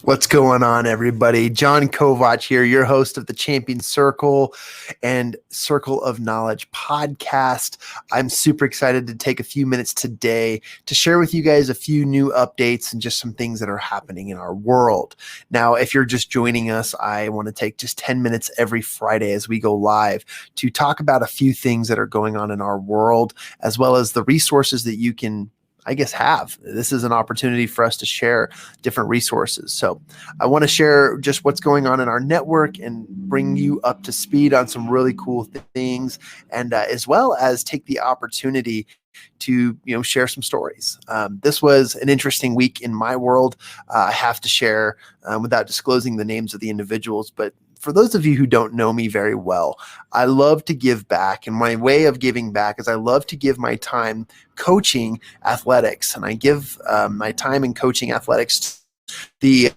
What's going on, everybody? Jon Kovach here, your host of the Champion Circle and Circle of Knowledge podcast. I'm super excited to take a few minutes today to share with you guys a few new updates and just some things that are happening in our world. Now, if you're just joining us, I want to take just 10 minutes every Friday as we go live to talk about a few things that are going on in our world, as well as the resources that you can have. This is an opportunity for us to share different resources. So I want to share just what's going on in our network and bring you up to speed on some really cool things, and as well as take the opportunity to share some stories. This was an interesting week in my world. I have to share without disclosing the names of the individuals, but for those of you who don't know me very well, I love to give back. And my way of giving back is I love to give my time coaching athletics. And I give my time in coaching athletics to the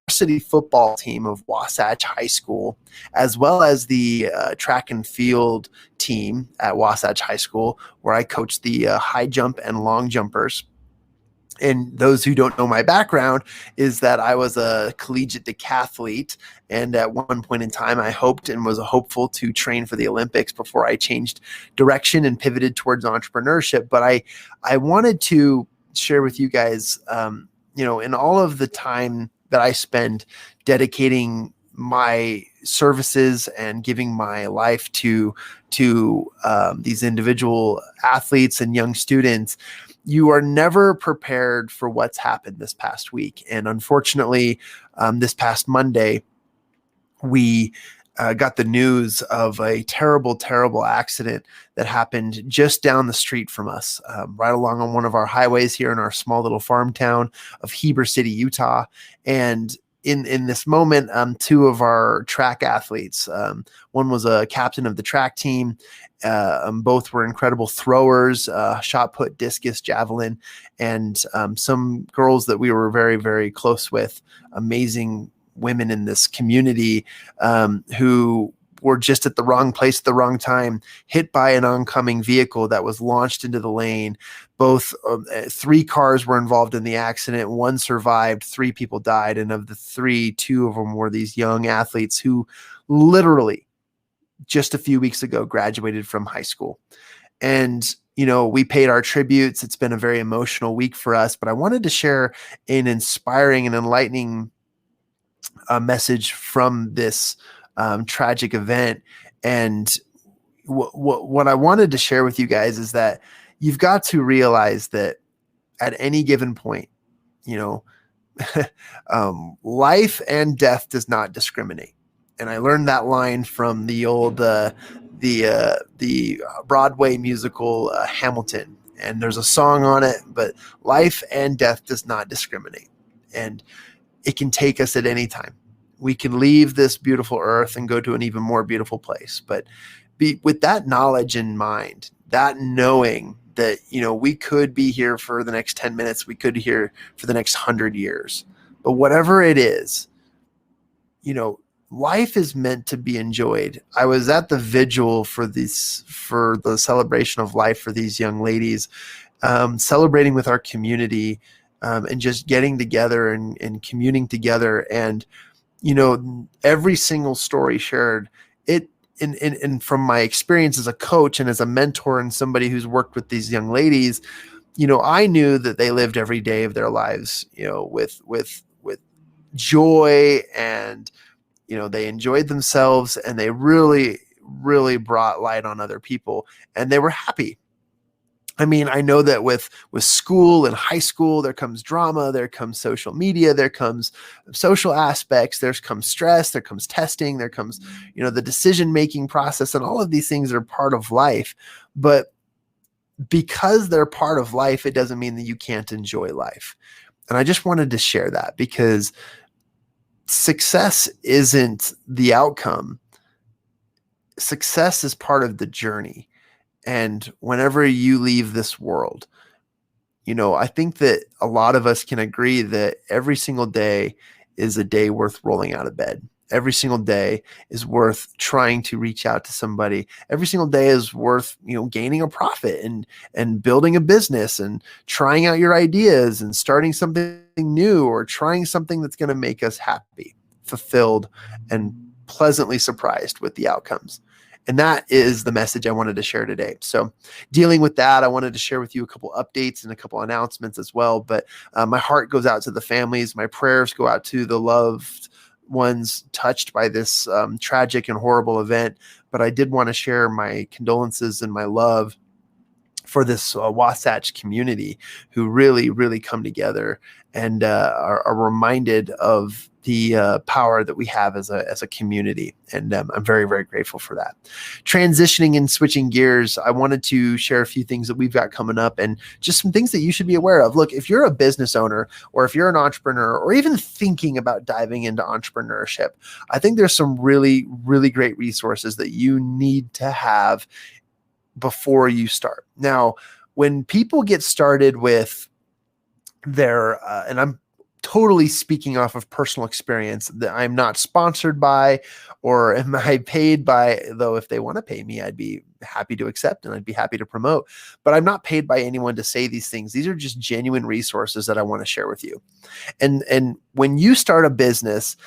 varsity football team of Wasatch High School, as well as the track and field team at Wasatch High School, where I coach the high jump and long jumpers. And those who don't know my background is that I was a collegiate decathlete. And at one point in time, I hoped and was hopeful to train for the Olympics before I changed direction and pivoted towards entrepreneurship. But I wanted to share with you guys, in all of the time that I spend dedicating my services and giving my life to these individual athletes and young students, you are never prepared for what's happened this past week. And unfortunately, this past Monday, we got the news of a terrible, terrible accident that happened just down the street from us, right along on one of our highways here in our small little farm town of Heber City, Utah. And in this moment, two of our track athletes, one was a captain of the track team. Both were incredible throwers, shot put, discus, javelin, and some girls that we were very, very close with, amazing women in this community who were just at the wrong place at the wrong time, hit by an oncoming vehicle that was launched into the lane. Both three cars were involved in the accident. One survived, 3 people died. And of the 3, 2 of them were these young athletes who literally just a few weeks ago graduated from high school. And, we paid our tributes. It's been a very emotional week for us, but I wanted to share an inspiring and enlightening message from this tragic event. And what I wanted to share with you guys is that you've got to realize that at any given point, life and death does not discriminate. And I learned that line from the old the Broadway musical Hamilton. And there's a song on it, but life and death does not discriminate. And it can take us at any time. We can leave this beautiful earth and go to an even more beautiful place. But with that knowledge in mind, that knowing that, we could be here for the next 10 minutes, we could be here for the next 100 years. But whatever it is, life is meant to be enjoyed. I was at the vigil for the celebration of life for these young ladies, celebrating with our community, and just getting together and communing together. And, every single story shared, and from my experience as a coach and as a mentor and somebody who's worked with these young ladies, I knew that they lived every day of their lives, with joy, and, they enjoyed themselves, and they really, really brought light on other people, and they were happy. I mean, I know that with school and high school, there comes drama, there comes social media, there comes social aspects, there comes stress, there comes testing, there comes, the decision-making process, and all of these things are part of life. But because they're part of life, it doesn't mean that you can't enjoy life. And I just wanted to share that, because success isn't the outcome. Success is part of the journey. And whenever you leave this world, I think that a lot of us can agree that every single day is a day worth rolling out of bed. every single day is worth trying to reach out to somebody. Every single day is worth, gaining a profit and building a business and trying out your ideas and starting something new or trying something that's going to make us happy, fulfilled, and pleasantly surprised with the outcomes. And that is the message I wanted to share today. So dealing with that, I wanted to share with you a couple updates and a couple announcements as well. But my heart goes out to the families. My prayers go out to the loved ones touched by this tragic and horrible event. But I did want to share my condolences and my love for this Wasatch community who really, really come together and are reminded of the power that we have as a community. And I'm very, very grateful for that. Transitioning and switching gears, I wanted to share a few things that we've got coming up and just some things that you should be aware of. Look, if you're a business owner or if you're an entrepreneur or even thinking about diving into entrepreneurship, I think there's some really, really great resources that you need to have before you start. Now, when people get started with their, and I'm totally speaking off of personal experience that I'm not sponsored by, or am I paid by, though if they want to pay me, I'd be happy to accept and I'd be happy to promote, but I'm not paid by anyone to say these things. These are just genuine resources that I want to share with you. And when you start a business,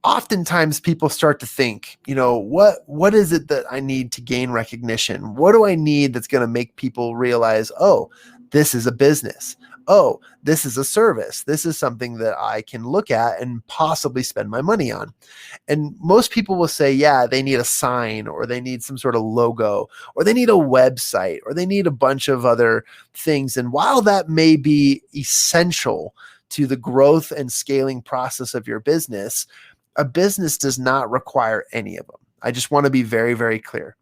oftentimes people start to think, what is it that I need to gain recognition? What do I need that's going to make people realize, oh, this is a business. Oh, this is a service. This is something that I can look at and possibly spend my money on. And most people will say, yeah, they need a sign or they need some sort of logo or they need a website or they need a bunch of other things. And while that may be essential to the growth and scaling process of your business, a business does not require any of them. I just want to be very, very clear.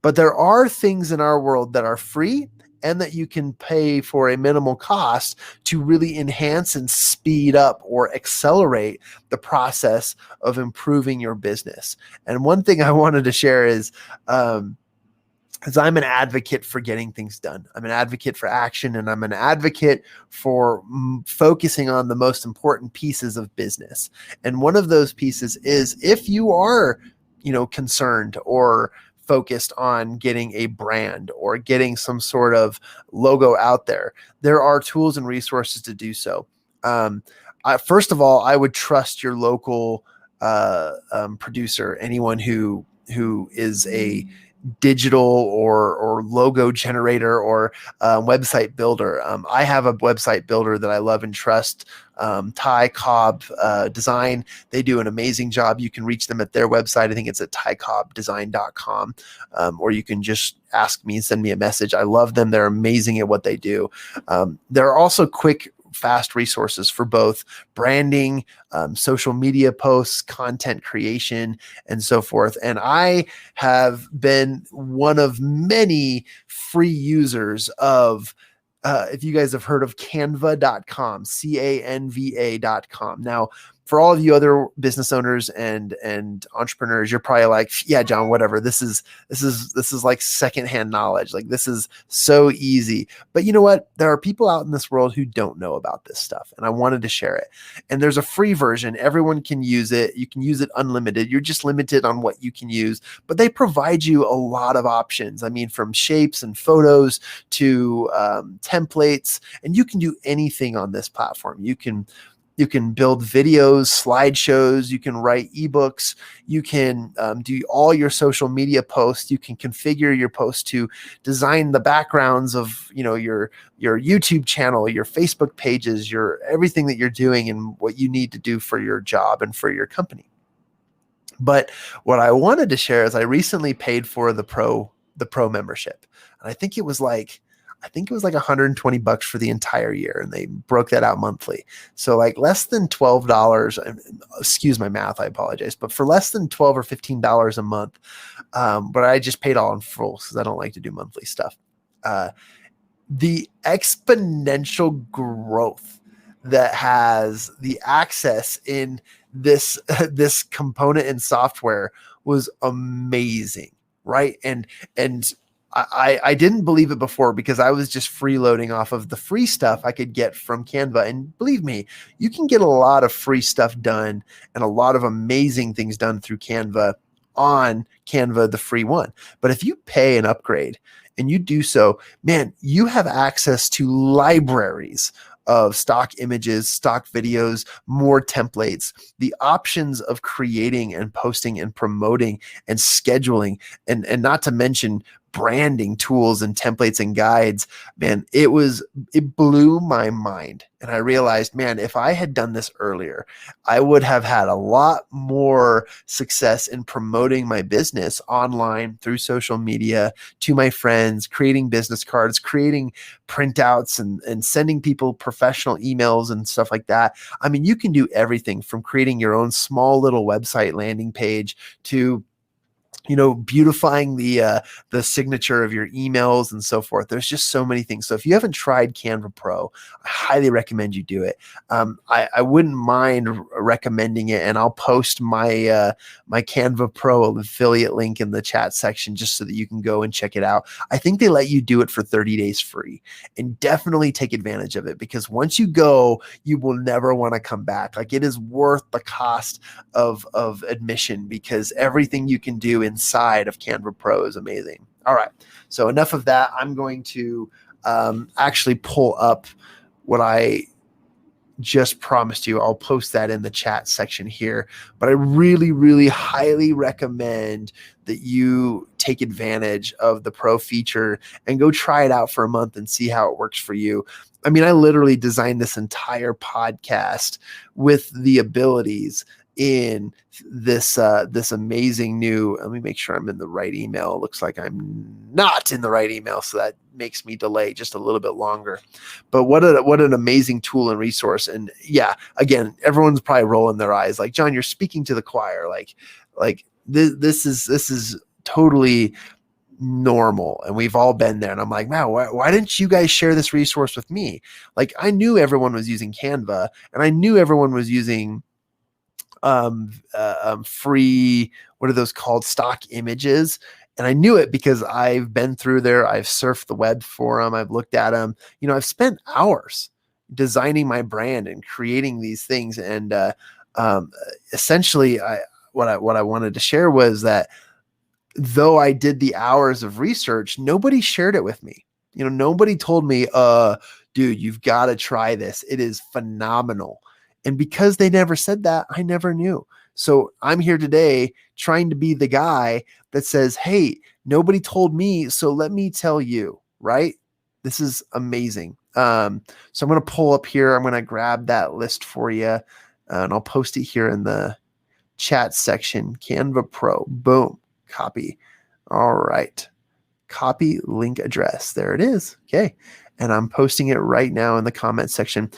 But there are things in our world that are free and that you can pay for a minimal cost to really enhance and speed up or accelerate the process of improving your business. And one thing I wanted to share is, because I'm an advocate for getting things done. I'm an advocate for action, and I'm an advocate for focusing on the most important pieces of business. And one of those pieces is if you are, concerned or focused on getting a brand or getting some sort of logo out there, there are tools and resources to do so. First of all, I would trust your local producer, anyone who is a digital or logo generator or website builder. I have a website builder that I love and trust, Ty Cobb Design. They do an amazing job. You can reach them at their website. I think it's at tycobbdesign.com, or you can just ask me and send me a message. I love them. They're amazing at what they do. There are also quick, fast resources for both branding, social media posts, content creation, and so forth. And I have been one of many free users of, if you guys have heard of canva.com, canva.com. Now, for all of you other business owners and entrepreneurs, you're probably like, yeah, John, whatever. This is like secondhand knowledge. Like, this is so easy. But you know what? There are people out in this world who don't know about this stuff, and I wanted to share it. And there's a free version. Everyone can use it. You can use it unlimited. You're just limited on what you can use, but they provide you a lot of options. I mean, from shapes and photos to templates, and you can do anything on this platform. You can build videos, slideshows, you can write ebooks, you can do all your social media posts, you can configure your posts to design the backgrounds of your YouTube channel, your Facebook pages, your everything that you're doing and what you need to do for your job and for your company. But what I wanted to share is I recently paid for the pro membership. And I think it was like $120 for the entire year, and they broke that out monthly. So like less than $12, excuse my math, I apologize, but for less than $12 or $15 a month. But I just paid all in full because I don't like to do monthly stuff. The exponential growth that has the access in this component and software was amazing, right? And I didn't believe it before because I was just freeloading off of the free stuff I could get from Canva. And believe me, you can get a lot of free stuff done and a lot of amazing things done through Canva on Canva, the free one. But if you pay an upgrade and you do so, man, you have access to libraries of stock images, stock videos, more templates, the options of creating and posting and promoting and scheduling, and not to mention branding tools and templates and guides. Man, it blew my mind. And I realized, man, if I had done this earlier, I would have had a lot more success in promoting my business online through social media to my friends, creating business cards, creating printouts, and sending people professional emails and stuff like that. I mean, you can do everything from creating your own small little website landing page to beautifying the signature of your emails and so forth. There's just so many things. So if you haven't tried Canva Pro, I highly recommend you do it. I wouldn't mind recommending it, and I'll post my my Canva Pro affiliate link in the chat section just so that you can go and check it out. I think they let you do it for 30 days free, and definitely take advantage of it, because once you go, you will never want to come back. Like, it is worth the cost of admission, because everything you can do inside of Canva Pro is amazing. All right, so enough of that. I'm going to actually pull up what I just promised you. I'll post that in the chat section here, but I really, really highly recommend that you take advantage of the Pro feature and go try it out for a month and see how it works for you. I mean, I literally designed this entire podcast with the abilities in this this amazing new, let me make sure I'm in the right email. It looks like I'm not in the right email, so that makes me delay just a little bit longer. But what an amazing tool and resource. And yeah, again, everyone's probably rolling their eyes like, Jon, you're speaking to the choir. Like this is totally normal, and we've all been there. And I'm like, man, why didn't you guys share this resource with me? Like, I knew everyone was using Canva, and I knew everyone was using free, what are those called, stock images. And I knew it because I've been through there. I've surfed the web for them. I've looked at them. I've spent hours designing my brand and creating these things. And essentially, what I wanted to share was that though I did the hours of research, nobody shared it with me. Nobody told me, dude, you've got to try this. It is phenomenal. And because they never said that, I never knew. So I'm here today trying to be the guy that says, hey, nobody told me, so let me tell you, right? This is amazing. So I'm going to pull up here. I'm going to grab that list for you, and I'll post it here in the chat section. Canva Pro, boom, copy. All right. Copy link address. There it is. Okay. And I'm posting it right now in the comment section.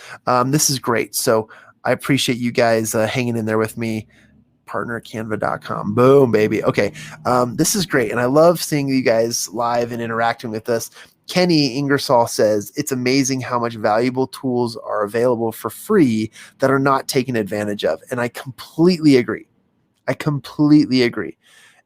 This is great. So I appreciate you guys hanging in there with me. Partnercanva.com. Boom, baby. Okay. This is great. And I love seeing you guys live and interacting with us. Kenny Ingersoll says, it's amazing how much valuable tools are available for free that are not taken advantage of. And I completely agree.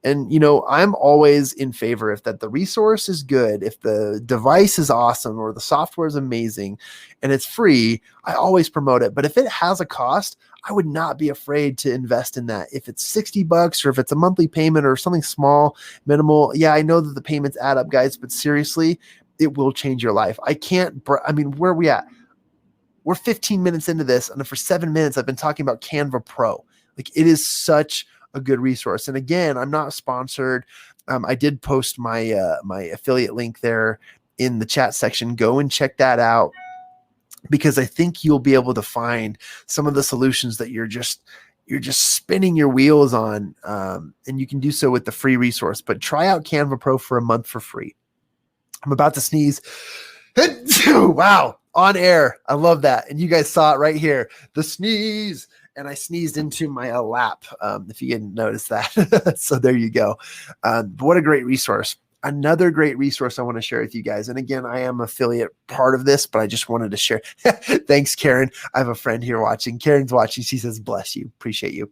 And, I'm always in favor if that the resource is good, if the device is awesome or the software is amazing and it's free, I always promote it. But if it has a cost, I would not be afraid to invest in that. If it's $60 or if it's a monthly payment or something small, minimal. Yeah, I know that the payments add up, guys, but seriously, it will change your life. Where are we at? We're 15 minutes into this, and for 7 minutes, I've been talking about Canva Pro. Like, it is such a good resource. And again, I'm not sponsored. I did post my my affiliate link there in the chat section. Go and check that out, because I think you'll be able to find some of the solutions that you're just spinning your wheels on. And you can do so with the free resource. But try out Canva Pro for a month for free. I'm about to sneeze. Wow, on air. I love that. And you guys saw it right here. The sneeze. And I sneezed into my lap, if you didn't notice that. So there you go. What a great resource. Another great resource I want to share with you guys. And again, I am affiliate part of this, but I just wanted to share. Thanks, Karen. I have a friend here watching. Karen's watching. She says, bless you. Appreciate you.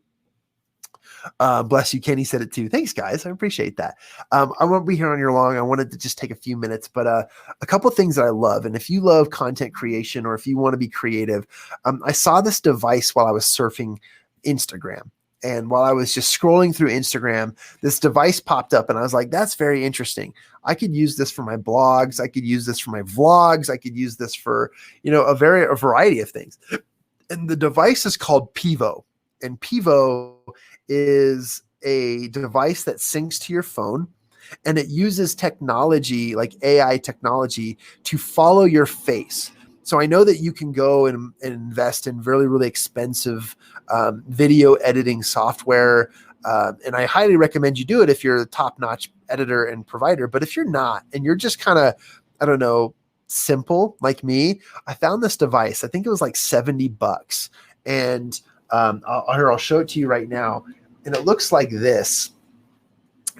Bless you, Kenny said it too. Thanks, guys. I appreciate that. I won't be here on your long. I wanted to just take a few minutes, but a couple of things that I love. And if you love content creation or if you want to be creative, I saw this device while I was surfing Instagram. And while I was just scrolling through Instagram, this device popped up and I was like, that's very interesting. I could use this for my blogs. I could use this for my vlogs. I could use this for, a variety of things. And the device is called Pivo. And Pivo is a device that syncs to your phone, and it uses technology like AI technology to follow your face. So I know that you can go and invest in really, really expensive video editing software. And I highly recommend you do it if you're a top-notch editor and provider. But if you're not, and you're just kind of, simple like me, I found this device. I think it was like $70. And I'll show it to you right now. And it looks like this.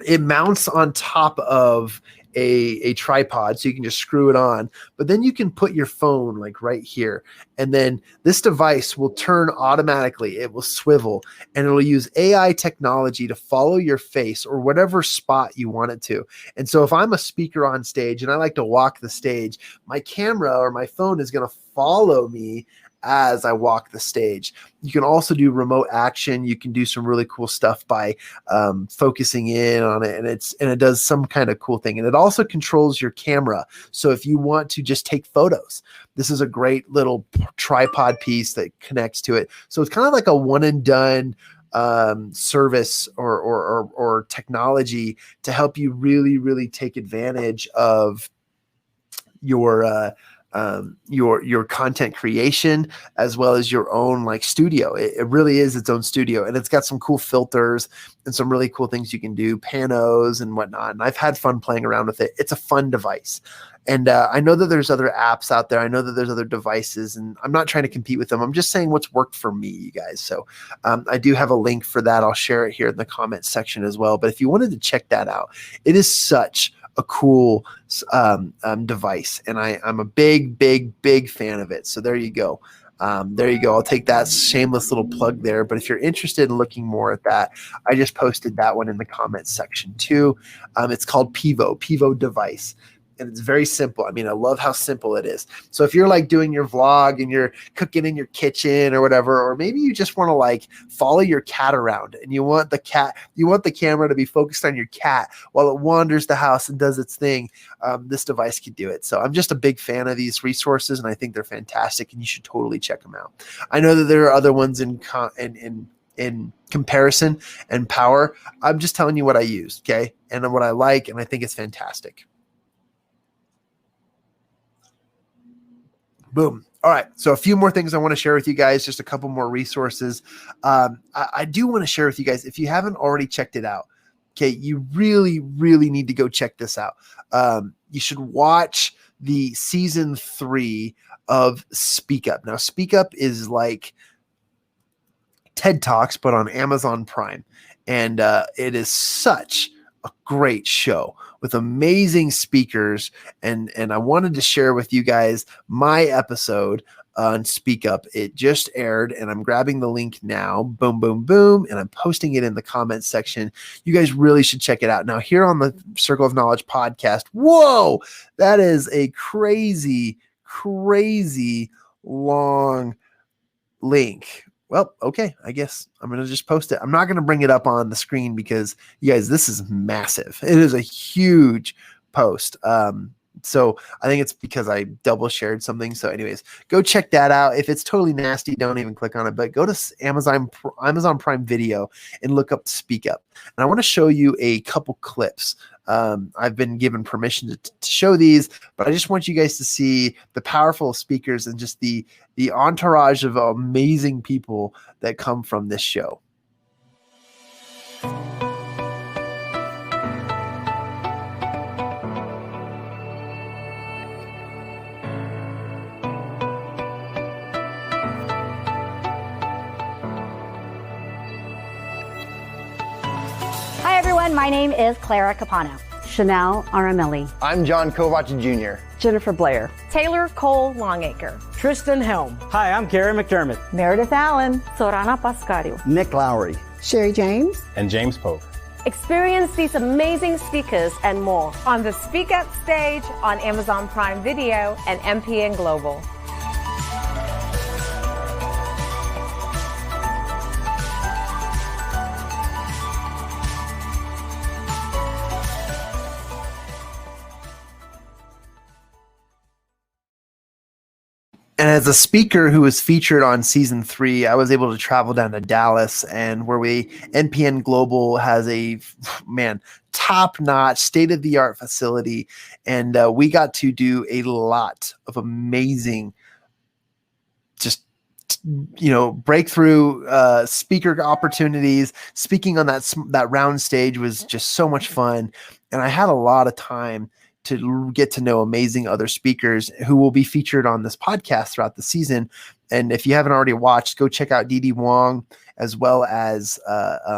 It mounts on top of a tripod, so you can just screw it on, but then you can put your phone like right here, and then this device will turn automatically. It will swivel, and it'll use AI technology to follow your face or whatever spot you want it to. And so if I'm a speaker on stage and I like to walk the stage, my camera or my phone is going to follow me as I walk the stage. You can also do remote action. You can do some really cool stuff by focusing in on it, and it does some kind of cool thing. And it also controls your camera. So if you want to just take photos, this is a great little tripod piece that connects to it. So it's kind of like a one and done service or technology to help you really, really take advantage of your content creation, as well as your own like studio. It really is its own studio, and it's got some cool filters and some really cool things you can do, panos and whatnot. And I've had fun playing around with it. It's a fun device. And I know that there's other apps out there. I know that there's other devices, and I'm not trying to compete with them. I'm just saying what's worked for me, you guys. So I do have a link for that. I'll share it here in the comments section as well. But if you wanted to check that out, it is such a cool device, and I'm a big fan of it. So there you go. I'll take that shameless little plug there. But if you're interested in looking more at that, I just posted that one in the comments section too. It's called Pivo device. And it's very simple. I mean, I love how simple it is. So if you're like doing your vlog and you're cooking in your kitchen or whatever, or maybe you just want to like follow your cat around and you want the camera to be focused on your cat while it wanders the house and does its thing, this device can do it. So I'm just a big fan of these resources, and I think they're fantastic, and you should totally check them out. I know that there are other ones in comparison and power. I'm just telling you what I use, okay? And what I like, and I think it's fantastic. Boom. All right. So a few more things I want to share with you guys, just a couple more resources. I do want to share with you guys, if you haven't already checked it out, okay, you really, really need to go check this out. You should watch the season 3 of Speak Up. Now, Speak Up is like TED Talks, but on Amazon Prime. And it is such a great show with amazing speakers. And I wanted to share with you guys my episode on Speak Up. It just aired, and I'm grabbing the link now. Boom, boom, boom. And I'm posting it in the comments section. You guys really should check it out. Now, here on the Circle of Knowledge podcast, whoa, that is a crazy long link. Well, okay, I guess I'm going to just post it. I'm not going to bring it up on the screen because, you guys, this is massive. It is a huge post. So I think it's because I double shared something. So anyways, go check that out. If it's totally nasty, don't even click on it, but go to Amazon Prime Video and look up Speak Up. And I want to show you a couple clips. I've been given permission to show these, but I just want you guys to see the powerful speakers and just the entourage of amazing people that come from this show. Hi everyone, my name is Clara Capano. Chanel Aramelli. I'm Jon Kovach Jr. Jennifer Blair. Taylor Cole Longacre. Tristan Helm. Hi, I'm Gary McDermott. Meredith Allen. Sorana Pascario. Nick Lowry. Sherry James, and James Pope. Experience these amazing speakers and more on the Speak Up stage on Amazon Prime Video and MPN Global. And as a speaker who was featured on season 3, I was able to travel down to Dallas, and where NPN Global has a top-notch, state-of-the-art facility, and we got to do a lot of amazing, breakthrough speaker opportunities. Speaking on that round stage was just so much fun, and I had a lot of time to get to know amazing other speakers who will be featured on this podcast throughout the season. And if you haven't already watched, go check out Dee Dee Wong, as well as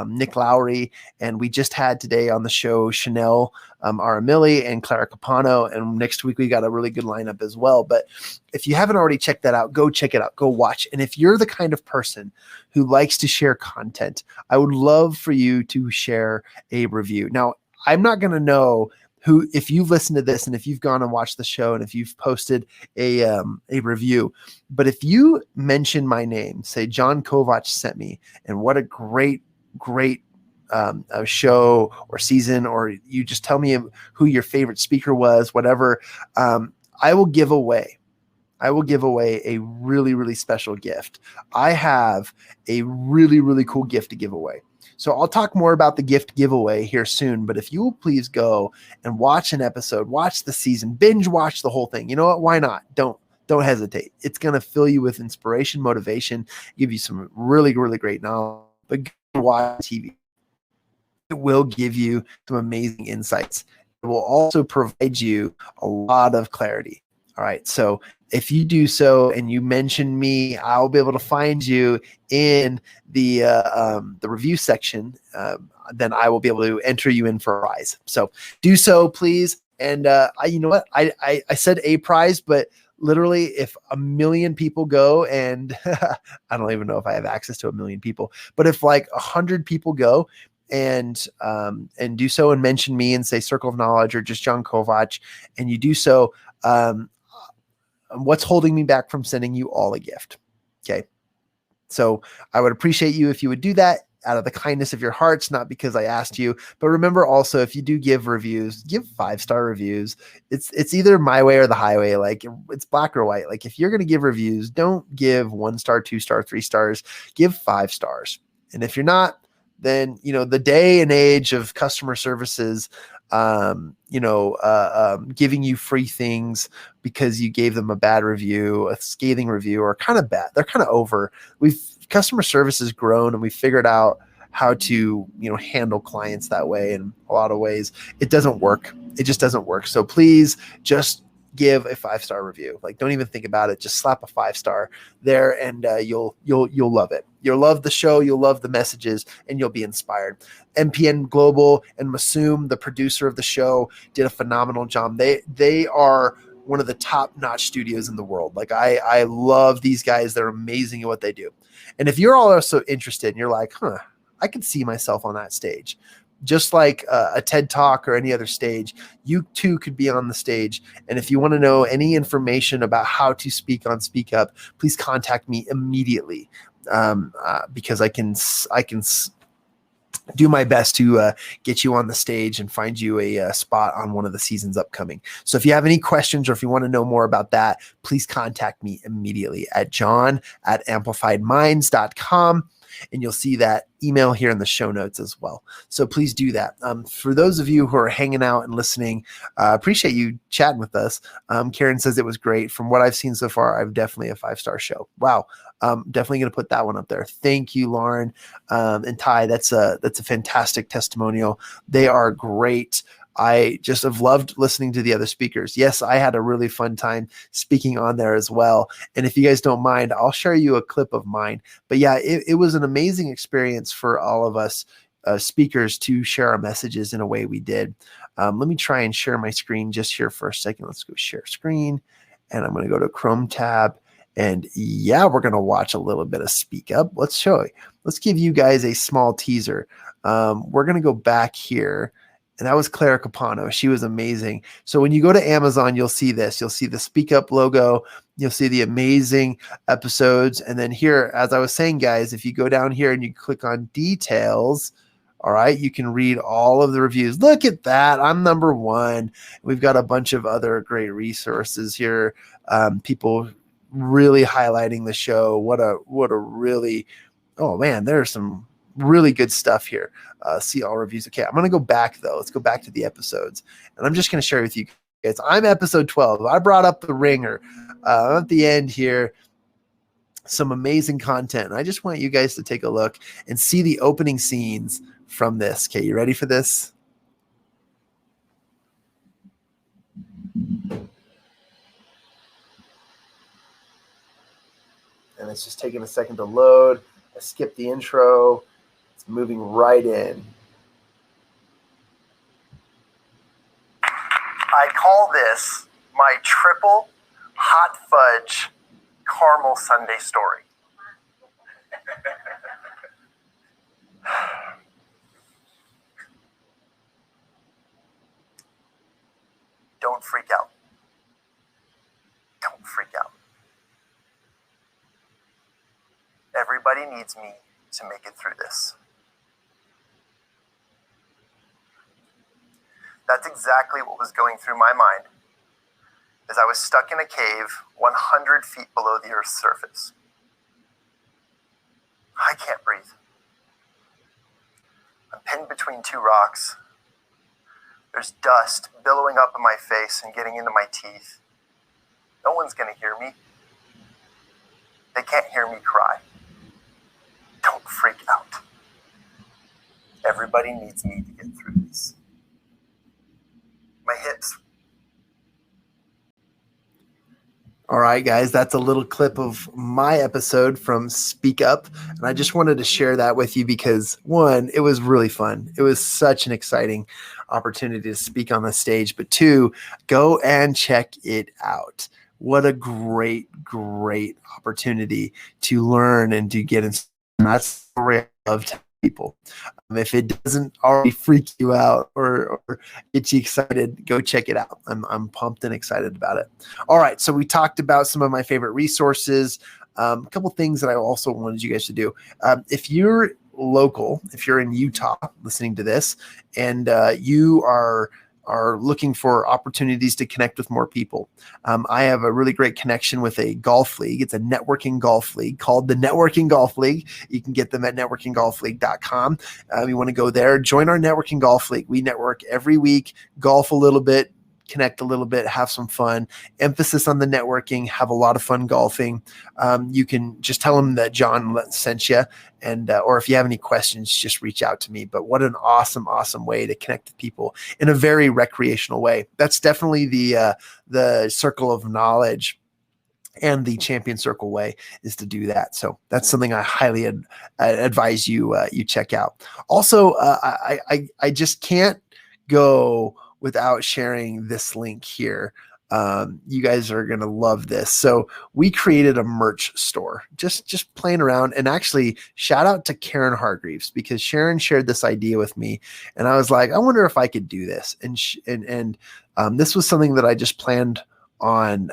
Nick Lowry. And we just had today on the show Chanel Aramilli and Clara Capano. And next week we got a really good lineup as well. But if you haven't already checked that out, go check it out, go watch. And if you're the kind of person who likes to share content, I would love for you to share a review. Now, I'm not going to know if you've listened to this and if you've gone and watched the show and if you've posted a review, but if you mention my name, say Jon Kovach sent me, and what a great show or season, or you just tell me who your favorite speaker was, whatever, I will give away a really, really special gift. I have a really, really cool gift to give away. So I'll talk more about the gift giveaway here soon, but if you will please go and watch an episode, watch the season, binge watch the whole thing. You know what? Why not? Don't hesitate. It's going to fill you with inspiration, motivation, give you some really, really great knowledge. But go watch TV. It will give you some amazing insights. It will also provide you a lot of clarity. All right. So if you do so and you mention me, I'll be able to find you in the review section. Then I will be able to enter you in for a prize. So do so, please. And you know what? I said a prize, but literally, if 1 million people go, and I don't even know if I have access to 1 million people, but if like 100 people go and do so and mention me and say Circle of Knowledge or just Jon Kovach, and you do so, what's holding me back from sending you all a gift? Okay. So I would appreciate you if you would do that out of the kindness of your hearts, not because I asked you. But remember also, if you do give reviews, give 5-star reviews. It's either my way or the highway. Like, it's black or white. Like, if you're going to give reviews, don't give 1 star, 2 star, 3 stars, give 5 stars. And if you're not, then, the day and age of customer services, giving you free things because you gave them a bad review, a scathing review, or kind of bad. They're kind of over. Customer service has grown, and we figured out how to, handle clients that way. In a lot of ways, it doesn't work. It just doesn't work. So please just give a 5-star review. Like, don't even think about it. Just slap a 5-star there, and you'll love it. You'll love the show. You'll love the messages, and you'll be inspired. MPN Global and Masoom, the producer of the show, did a phenomenal job. They are one of the top-notch studios in the world. Like, I love these guys. They're amazing at what they do. And if you're also interested and you're like, I could see myself on that stage, just like a TED Talk or any other stage, you too could be on the stage. And if you want to know any information about how to speak on Speak Up, please contact me immediately, because I can do my best to get you on the stage and find you a spot on one of the seasons upcoming. So if you have any questions, or if you want to know more about that, please contact me immediately at john@amplifiedminds.com. And you'll see that email here in the show notes as well. So please do that. For those of you who are hanging out and listening, appreciate you chatting with us. Karen says it was great. From what I've seen so far, I've definitely a 5-star show. Wow. Definitely going to put that one up there. Thank you, Lauren and Ty. That's a fantastic testimonial. They are great. I just have loved listening to the other speakers. Yes, I had a really fun time speaking on there as well. And if you guys don't mind, I'll share you a clip of mine. But yeah, it was an amazing experience for all of us speakers to share our messages in a way we did. Let me try and share my screen just here for a second. Let's go share screen. And I'm going to go to Chrome tab. And yeah, we're going to watch a little bit of Speak Up. Let's show you. Let's give you guys a small teaser. We're going to go back here. And that was Clara Capano. She was amazing. So when you go to Amazon, you'll see this. You'll see the Speak Up logo. You'll see the amazing episodes. And then here, as I was saying, guys, if you go down here and you click on details, all right, you can read all of the reviews. Look at that. I'm number one. We've got a bunch of other great resources here. People really highlighting the show. What a really, oh man, there's some really good stuff here. See all reviews. Okay, I'm going to go back though. Let's go back to the episodes. And I'm just going to share with you guys. I'm episode 12. I brought up the ringer at the end here. Some amazing content. I just want you guys to take a look and see the opening scenes from this. Okay, you ready for this? And it's just taking a second to load. I skipped the intro. It's moving right in. I call this my triple hot fudge caramel sundae story. Don't freak out. Don't freak out. Everybody needs me to make it through this. That's exactly what was going through my mind as I was stuck in a cave 100 feet below the Earth's surface. I can't breathe. I'm pinned between two rocks. There's dust billowing up in my face and getting into my teeth. No one's going to hear me. They can't hear me cry. Don't freak out. Everybody needs me to get through this. My hips. All right, guys, that's a little clip of my episode from Speak Up. And I just wanted to share that with you because, one, it was really fun. It was such an exciting opportunity to speak on the stage. But two, go and check it out. What a great, great opportunity to learn and to get in. And that's the way I love telling people. If it doesn't already freak you out or get you excited, go check it out. I'm pumped and excited about it. All right, so we talked about some of my favorite resources. A couple things that I also wanted you guys to do. If you're local, if you're in Utah listening to this, and you are looking for opportunities to connect with more people. I have a really great connection with a golf league. It's a networking golf league called the Networking Golf League. You can get them at networkinggolfleague.com. You want to go there, join our Networking Golf League. We network every week, golf a little bit, connect a little bit, have some fun. Emphasis on the networking, have a lot of fun golfing. You can just tell them that John sent you, and or if you have any questions, just reach out to me. But what an awesome, awesome way to connect with people in a very recreational way. That's definitely the circle of knowledge. And the Champion Circle way is to do that. So that's something I highly advise you check out. Also, I just can't go without sharing this link here. You guys are going to love this. So we created a merch store, just playing around. And actually, shout out to Karen Hargreaves, because Sharon shared this idea with me. And I was like, I wonder if I could do this. And this was something that I just planned on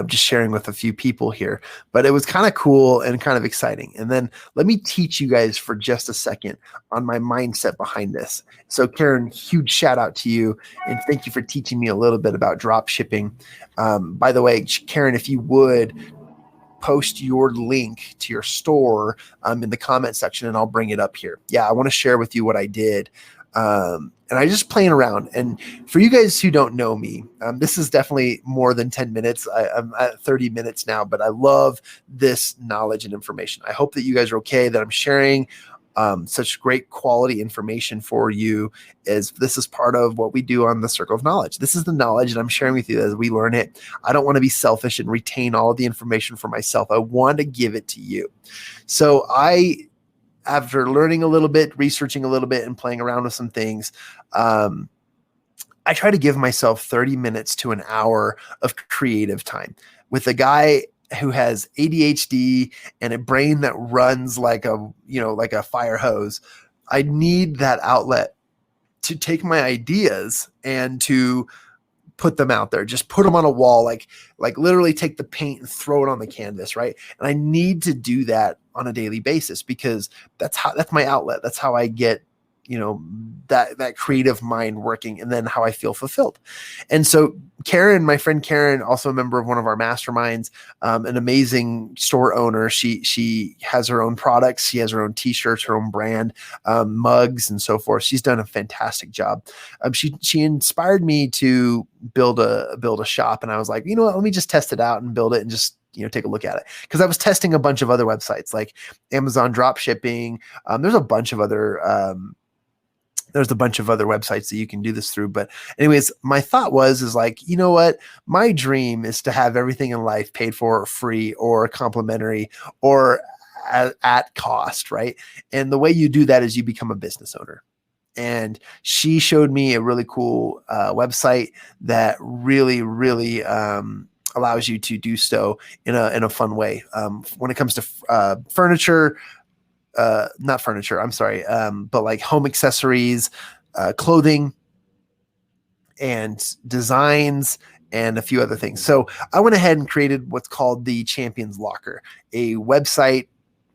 just sharing with a few people here, but it was kind of cool and kind of exciting. And then let me teach you guys for just a second on my mindset behind this. So Karen, huge shout out to you. And thank you for teaching me a little bit about drop shipping. By the way, Karen, if you would post your link to your store in the comment section, and I'll bring it up here. Yeah, I want to share with you what I did. And I just playing around. And for you guys who don't know me, this is definitely more than 10 minutes. I'm at 30 minutes now, but I love this knowledge and information. I hope that you guys are okay that I'm sharing such great quality information for you, as this is part of what we do on the Circle of Knowledge. This is the knowledge that I'm sharing with you as we learn it. I don't want to be selfish and retain all of the information for myself. I want to give it to you. So after learning a little bit, researching a little bit, and playing around with some things, I try to give myself 30 minutes to an hour of creative time. with a guy who has ADHD and a brain that runs like a fire hose. I need that outlet to take my ideas and to put them out there, just put them on a wall, like literally take the paint and throw it on the canvas. Right. And I need to do that on a daily basis because that's my outlet. That's how I get, that creative mind working, and then how I feel fulfilled. And so Karen, my friend Karen, also a member of one of our masterminds, an amazing store owner. She has her own products. She has her own t-shirts, her own brand, mugs, and so forth. She's done a fantastic job. She inspired me to build a shop, and I was like, you know what, let me just test it out and build it and just take a look at it. Because I was testing a bunch of other websites like Amazon drop shipping. There's a bunch of other websites that you can do this through. But anyways, my thought is like, you know what? My dream is to have everything in life paid for, or free, or complimentary, or at cost, right? And the way you do that is you become a business owner. And she showed me a really cool website that really, really allows you to do so in a fun way. When it comes to furniture, not furniture, I'm sorry, but like home accessories, clothing, and designs, and a few other things. So I went ahead and created what's called the Champions Locker, a website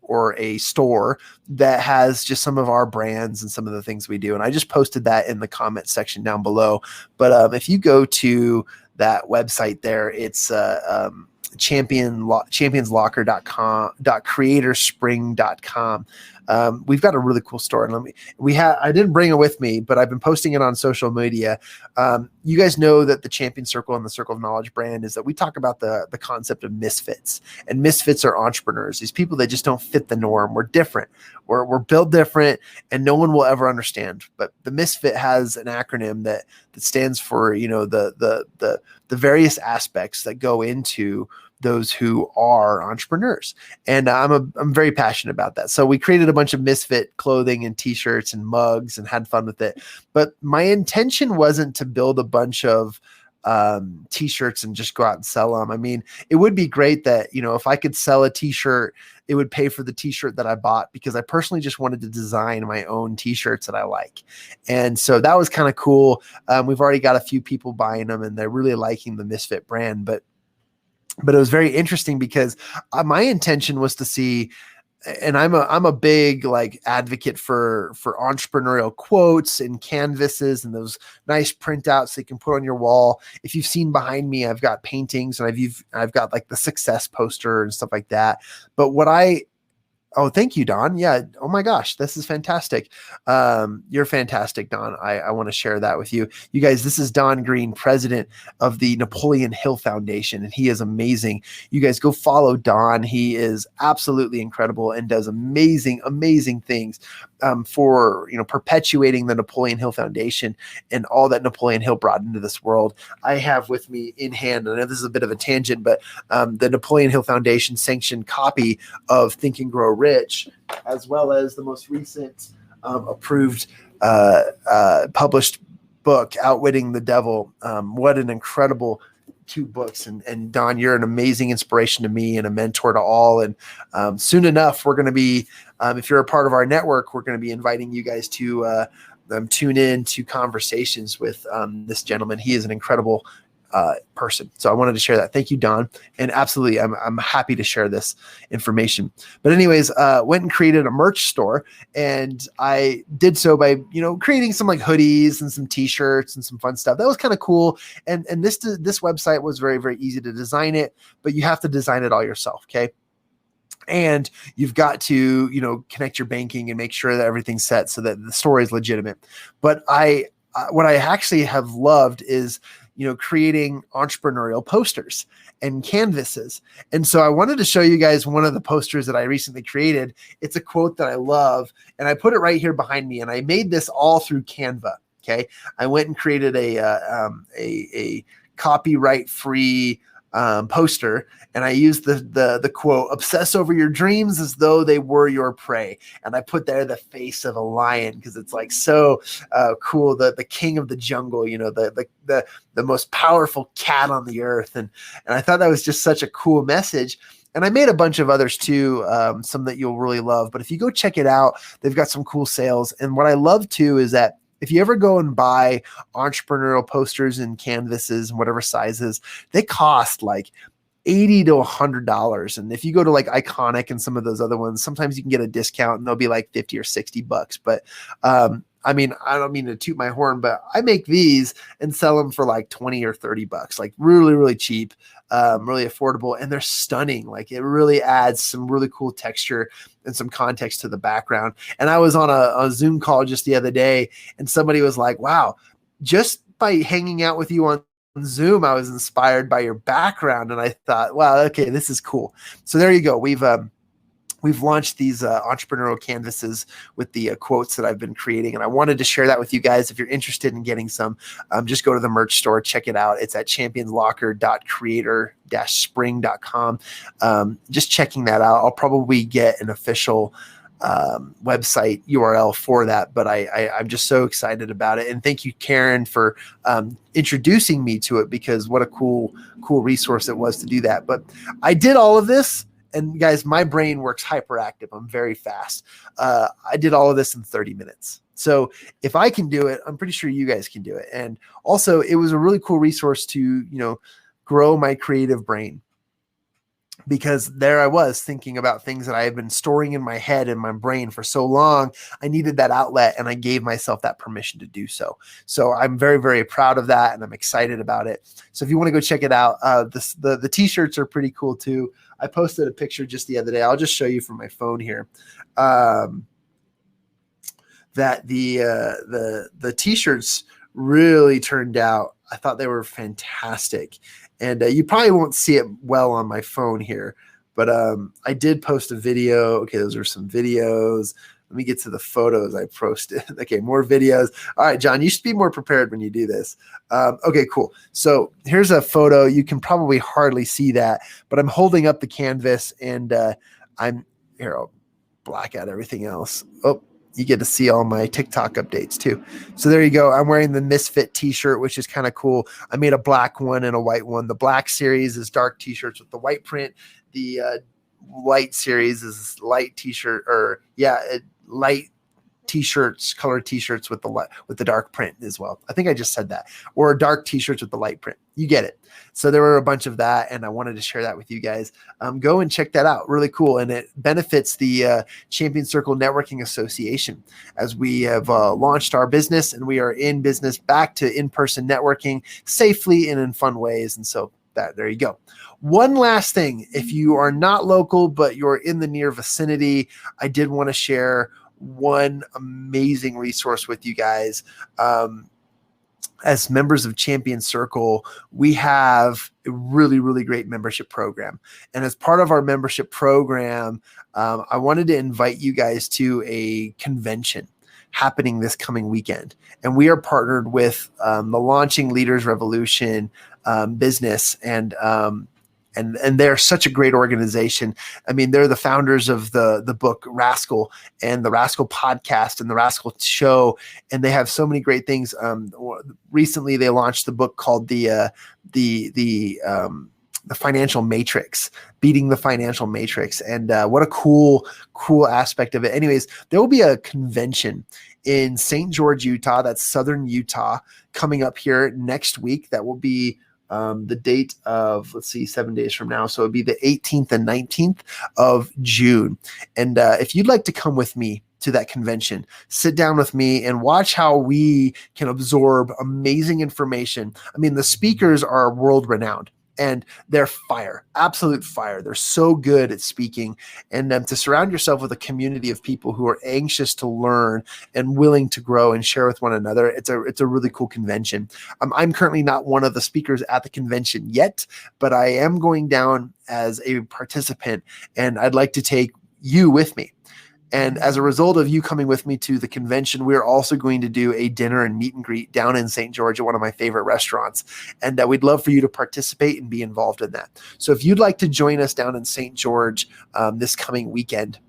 or a store that has just some of our brands and some of the things we do. And I just posted that in the comment section down below. But if you go to that website there, it's championslocker.creatorspring.com. We've got a really cool store, and I didn't bring it with me, but I've been posting it on social media. You guys know that the Champion Circle and the Circle of Knowledge brand is that we talk about the concept of misfits, and misfits are entrepreneurs. These people that just don't fit the norm. We're different. We're built different, and no one will ever understand. But the misfit has an acronym that stands for, the various aspects that go into those who are entrepreneurs. And I'm very passionate about that. So we created a bunch of misfit clothing and t-shirts and mugs and had fun with it. But my intention wasn't to build a bunch of t-shirts and just go out and sell them. I mean, it would be great that, if I could sell a t-shirt, it would pay for the t-shirt that I bought, because I personally just wanted to design my own t-shirts that I like. And so that was kind of cool. We've already got a few people buying them, and they're really liking the Misfit brand, but it was very interesting because my intention was to see, and I'm a big advocate for entrepreneurial quotes and canvases and those nice printouts that you can put on your wall. If you've seen behind me, I've got paintings, and I've got like the success poster and stuff like that. But oh, thank you, Don. Yeah. Oh my gosh, this is fantastic. You're fantastic, Don. I want to share that with you. You guys, this is Don Green, president of the Napoleon Hill Foundation, and he is amazing. You guys go follow Don. He is absolutely incredible and does amazing, amazing things for, perpetuating the Napoleon Hill Foundation and all that Napoleon Hill brought into this world. I have with me in hand, I know this is a bit of a tangent, but the Napoleon Hill Foundation sanctioned copy of Think and Grow Rich, as well as the most recent approved published book, Outwitting the Devil. What an incredible 2 books. And Don, you're an amazing inspiration to me and a mentor to all. And soon enough, we're going to be, if you're a part of our network, we're going to be inviting you guys to tune in to conversations with this gentleman. He is an incredible person. So I wanted to share that. Thank you, Don. And absolutely, I'm happy to share this information. But anyways, went and created a merch store, and I did so by, creating some hoodies and some t-shirts and some fun stuff. That was kind of cool. And this website was very, very easy to design it, but you have to design it all yourself. Okay. And you've got to, connect your banking and make sure that everything's set so that the store is legitimate. But what I actually have loved is, creating entrepreneurial posters and canvases. And so I wanted to show you guys one of the posters that I recently created. It's a quote that I love, and I put it right here behind me, and I made this all through Canva. Okay. I went and created a copyright free poster, and I used the quote, "Obsess over your dreams as though they were your prey." And I put there the face of a lion because it's like so cool. The king of the jungle, the most powerful cat on the earth, and I thought that was just such a cool message. And I made a bunch of others too, some that you'll really love. But if you go check it out, they've got some cool sales. And what I love too is that if you ever go and buy entrepreneurial posters and canvases and whatever sizes, they cost like $80 to $100. And if you go to like Iconic and some of those other ones, sometimes you can get a discount and they'll be like 50 or $60. But I mean, I don't mean to toot my horn, but I make these and sell them for like 20 or $30, like really, really cheap, really affordable. And they're stunning. Like it really adds some really cool texture and some context to the background. And I was on a Zoom call just the other day and somebody was like, wow, just by hanging out with you on Zoom, I was inspired by your background. And I thought, wow, okay, this is cool. So there you go. We've launched these entrepreneurial canvases with the quotes that I've been creating. And I wanted to share that with you guys. If you're interested in getting some, just go to the merch store, check it out. It's at championslocker.creator-spring.com. Just checking that out. I'll probably get an official website URL for that, but I'm just so excited about it. And thank you, Karen, for introducing me to it, because what a cool resource it was to do that. But I did all of this. And guys, my brain works hyperactive. I'm very fast. I did all of this in 30 minutes. So if I can do it, I'm pretty sure you guys can do it. And also it was a really cool resource to, grow my creative brain, because there I was thinking about things that I had been storing in my head and my brain for so long. I needed that outlet, and I gave myself that permission to do so. So I'm very, very proud of that, and I'm excited about it. So if you want to go check it out, the t-shirts are pretty cool too. I posted a picture just the other day. I'll just show you from my phone here. That the t-shirts really turned out. I thought they were fantastic. And you probably won't see it well on my phone here, but I did post a video. Okay, those are some videos. Let me get to the photos I posted. Okay, more videos. All right, John, you should be more prepared when you do this. Okay, cool. So here's a photo. You can probably hardly see that, but I'm holding up the canvas, and here, I'll black out everything else. Oh, you get to see all my TikTok updates too. So there you go. I'm wearing the Misfit t-shirt, which is kind of cool. I made a black one and a white one. The black series is dark t-shirts with the white print. The light series is light t-shirt, light t-shirts, colored t-shirts with the dark print as well. I think I just said that. Or dark t-shirts with the light print. You get it. So there were a bunch of that, and I wanted to share that with you guys. Go and check that out. Really cool. And it benefits the Champion Circle Networking Association, as we have launched our business, and we are in business back to in-person networking safely and in fun ways. And so there you go. One last thing. If you are not local, but you're in the near vicinity, I did want to share one amazing resource with you guys. As members of Champion Circle, we have a really, really great membership program. And as part of our membership program, I wanted to invite you guys to a convention happening this coming weekend. And we are partnered with the Launching Leaders Revolution business, and they're such a great organization. I mean, they're the founders of the book Rascal and the Rascal podcast and the Rascal show, and they have so many great things. Recently, they launched the book called the Financial Matrix, Beating the Financial Matrix, and what a cool aspect of it. Anyways, there will be a convention in St. George, Utah. That's southern Utah, coming up here next week. That will be the date of, 7 days from now. So it'd be the 18th and 19th of June. And if you'd like to come with me to that convention, sit down with me and watch how we can absorb amazing information. I mean, the speakers are world renowned, and they're fire, absolute fire. They're so good at speaking, and to surround yourself with a community of people who are anxious to learn and willing to grow and share with one another. It's a really cool convention. I'm currently not one of the speakers at the convention yet, but I am going down as a participant, and I'd like to take you with me. And as a result of you coming with me to the convention, we're also going to do a dinner and meet and greet down in St. George at one of my favorite restaurants. And we'd love for you to participate and be involved in that. So if you'd like to join us down in St. George this coming weekend,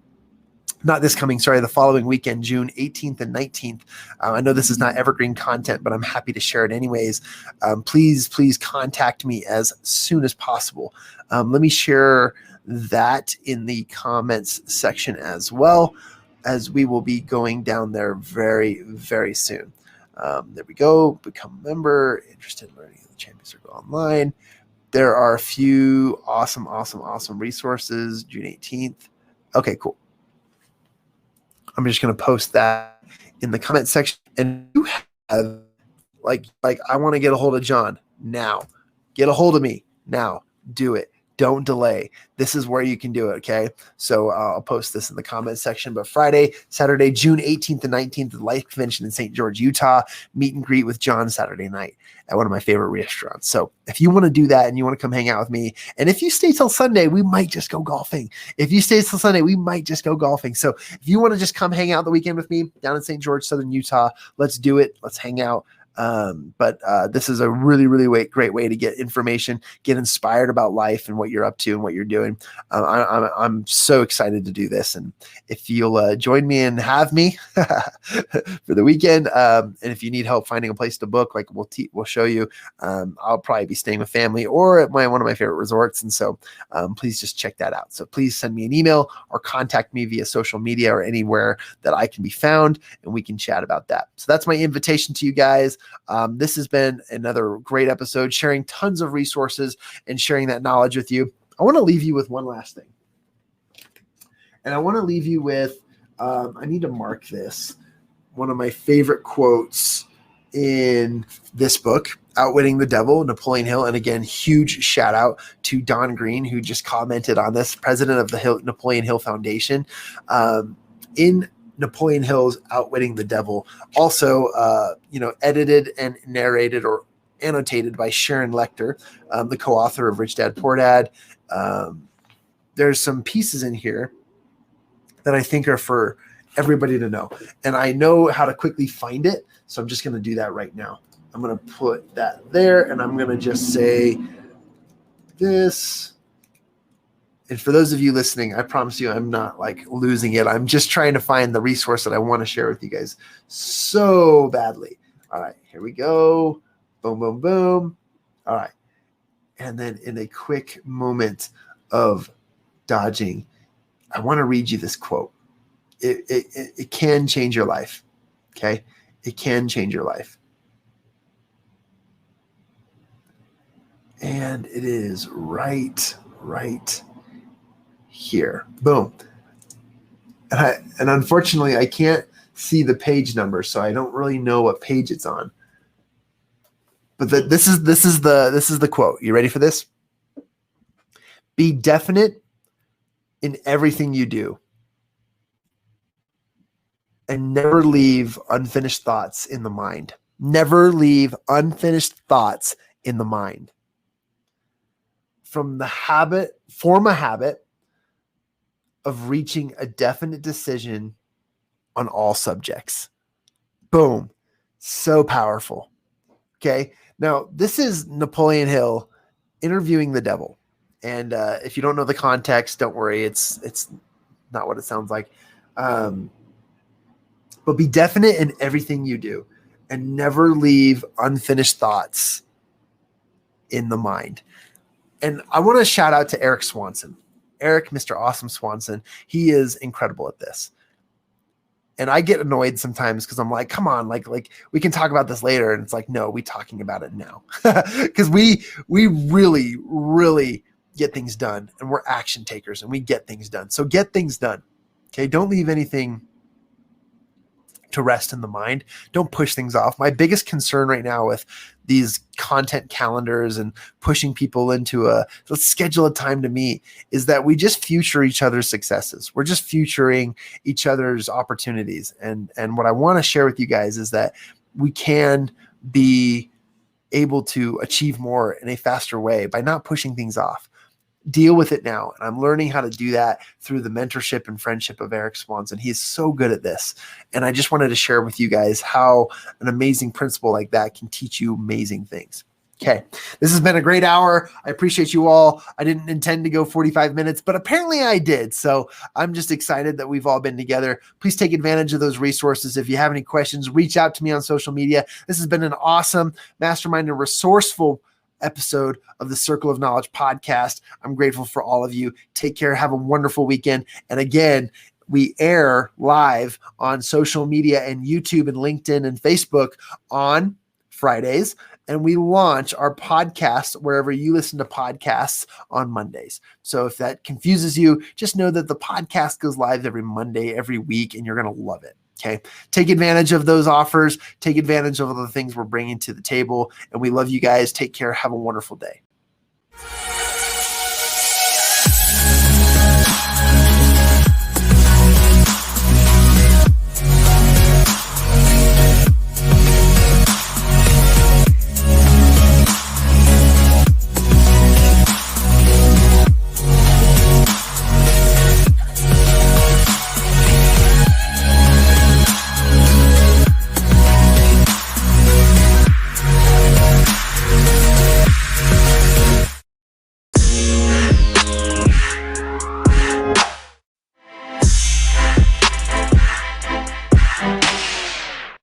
the following weekend, June 18th and 19th. I know this is not evergreen content, but I'm happy to share it anyways. Please contact me as soon as possible. Let me share that in the comments section as well, as we will be going down there very, very soon. There we go. Become a member, interested in learning the Champion Circle online. There are a few awesome resources, June 18th. Okay, cool. I'm just going to post that in the comment section. And you have like I want to get a hold of Jon now. Get a hold of me now. Do it. Don't delay. This is where you can do it, okay? So I'll post this in the comment section. But Friday, Saturday, June 18th and 19th, the Life Convention in St. George, Utah. Meet and greet with Jon Saturday night at one of my favorite restaurants. So if you want to do that and you want to come hang out with me, and if you stay till Sunday, we might just go golfing. So if you want to just come hang out the weekend with me down in St. George, Southern Utah, let's do it. Let's hang out. But this is a really great way to get information, get inspired about life and what you're up to and what you're doing. I'm so excited to do this. And if you'll join me and have me for the weekend, and if you need help finding a place to book, like we'll show you, I'll probably be staying with family or at one of my favorite resorts. And so please just check that out. So please send me an email or contact me via social media or anywhere that I can be found, and we can chat about that. So that's my invitation to you guys. This has been another great episode, sharing tons of resources and sharing that knowledge with you. I want to leave you with one last thing. And I want to leave you with, I need to mark this, one of my favorite quotes in this book, Outwitting the Devil, Napoleon Hill. And again, huge shout out to Don Green, who just commented on this, president of the Napoleon Hill Foundation. In Napoleon Hill's Outwitting the Devil, also edited and narrated or annotated by Sharon Lecter, the co-author of Rich Dad Poor Dad. There's some pieces in here that I think are for everybody to know, and I know how to quickly find it, so I'm just going to do that right now. I'm going to put that there, and I'm going to just say this. And for those of you listening, I promise you I'm not like losing it. I'm just trying to find the resource that I want to share with you guys so badly. All right, here we go. Boom, boom, boom. All right. And then in a quick moment of dodging, I want to read you this quote. It can change your life, okay? It can change your life. And it is right here. Boom. And unfortunately, I can't see the page number, so I don't really know what page it's on. But this is the quote. You ready for this? Be definite in everything you do, and never leave unfinished thoughts in the mind. Never leave unfinished thoughts in the mind. Form a habit of reaching a definite decision on all subjects. Boom. So powerful. Okay. Now, this is Napoleon Hill interviewing the devil. And if you don't know the context, don't worry. It's not what it sounds like. But be definite in everything you do and never leave unfinished thoughts in the mind. And I want to shout out to Eric Swanson. Eric, Mr. Awesome Swanson, he is incredible at this. And I get annoyed sometimes because I'm like, come on, like we can talk about this later. And it's like, no, we're talking about it now. Because we really, really get things done, and we're action takers and we get things done. So get things done. Okay. Don't leave anything to rest in the mind. Don't push things off. My biggest concern right now with these content calendars and pushing people into let's schedule a time to meet is that we just future each other's successes. We're just futuring each other's opportunities. And what I want to share with you guys is that we can be able to achieve more in a faster way by not pushing things off. deal with it now. And I'm learning how to do that through the mentorship and friendship of Eric Swanson. He's so good at this. And I just wanted to share with you guys how an amazing principle like that can teach you amazing things. Okay, this has been a great hour. I appreciate you all. I didn't intend to go 45 minutes, but apparently I did. So I'm just excited that we've all been together. Please take advantage of those resources. If you have any questions, reach out to me on social media. This has been an awesome mastermind and resourceful episode of the Circle of Knowledge podcast. I'm grateful for all of you. Take care. Have a wonderful weekend. And again, we air live on social media and YouTube and LinkedIn and Facebook on Fridays. And we launch our podcast wherever you listen to podcasts on Mondays. So if that confuses you, just know that the podcast goes live every Monday, every week, and you're going to love it. Okay. Take advantage of those offers. Take advantage of all the things we're bringing to the table. And we love you guys. Take care. Have a wonderful day.